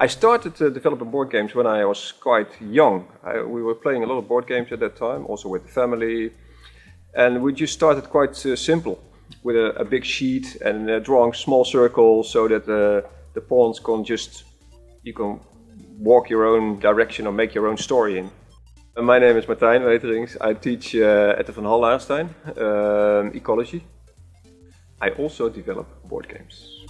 I started developing board games when I was quite young. We were playing a lot of board games at that time, also with the family. And we just started quite simple, with a big sheet and drawing small circles so that the pawns you can walk your own direction or make your own story in. My name is Martijn Weterings. I teach at the Van Hal Laarstein, ecology. I also develop board games.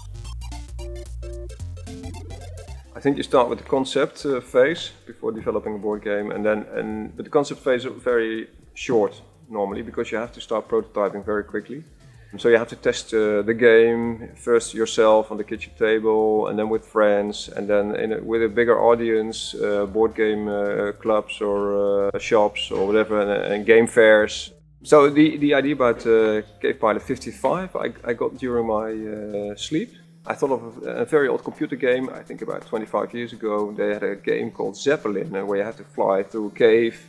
I think you start with the concept phase before developing a board game, but the concept phase is very short normally because you have to start prototyping very quickly. So you have to test the game first yourself on the kitchen table, and then with friends, and then with a bigger audience, board game clubs or shops or whatever, and game fairs. So the idea about Cave Pilot 55 I got during my sleep. I thought of a very old computer game, I think about 25 years ago. They had a game called Zeppelin, where you had to fly through a cave.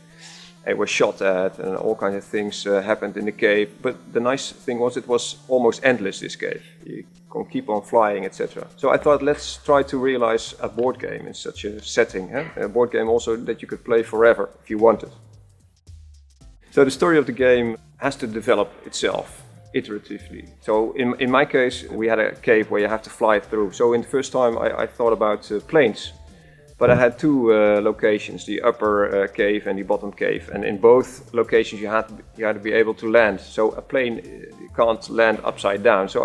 It was shot at and all kinds of things happened in the cave. But the nice thing was it was almost endless, this cave. You can keep on flying, etc. So I thought, let's try to realize a board game in such a setting. A board game also that you could play forever if you wanted. So the story of the game has to develop itself iteratively. So in my case, we had a cave where you have to fly through. So in the first time I thought about planes. But I had two locations, the upper cave and the bottom cave. And in both locations you had to be able to land. So a plane can't land upside down. So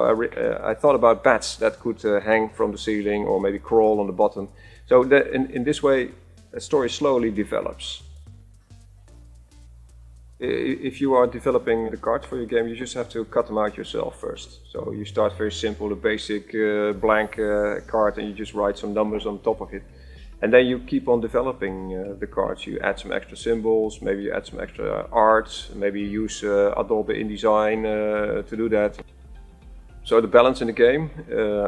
I thought about bats that could hang from the ceiling or maybe crawl on the bottom. So in this way, a story slowly develops. If you are developing the cards for your game, you just have to cut them out yourself first. So you start very simple, the basic blank card, and you just write some numbers on top of it. And then you keep on developing the cards. You add some extra symbols, maybe you add some extra art, maybe you use Adobe InDesign to do that. So the balance in the game,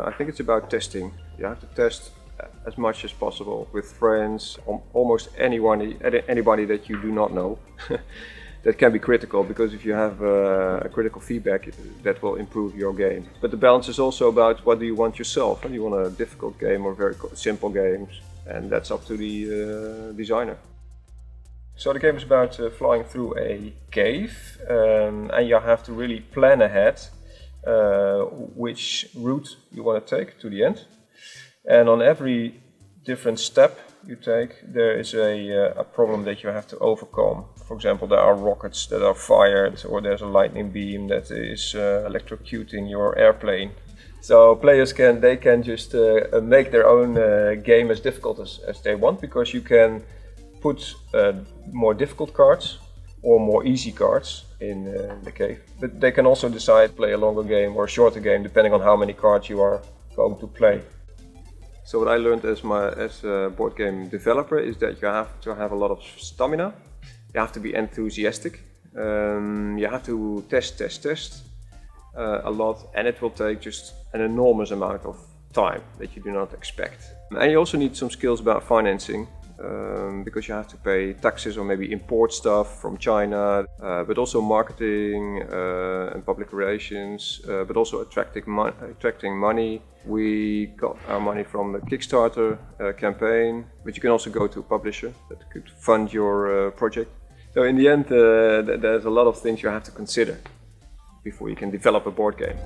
I think it's about testing. You have to test as much as possible with friends, almost anybody that you do not know. That can be critical, because if you have a critical feedback, that will improve your game. But the balance is also about what do you want yourself. Do you want a difficult game or very simple games? And that's up to the designer. So the game is about flying through a cave, and you have to really plan ahead which route you want to take to the end. And on every different step you take, there is a problem that you have to overcome. For example, there are rockets that are fired, or there's a lightning beam that is electrocuting your airplane. So players can just make their own game as difficult as they want, because you can put more difficult cards or more easy cards in the cave. But they can also decide to play a longer game or a shorter game, depending on how many cards you are going to play. So what I learned as a board game developer is that you have to have a lot of stamina. You have to be enthusiastic. You have to test a lot, and it will take just an enormous amount of time that you do not expect. And you also need some skills about financing, because you have to pay taxes or maybe import stuff from China, but also marketing and public relations, but also attracting money. We got our money from the Kickstarter campaign, but you can also go to a publisher that could fund your project. So in the end, there's a lot of things you have to consider before you can develop a board game.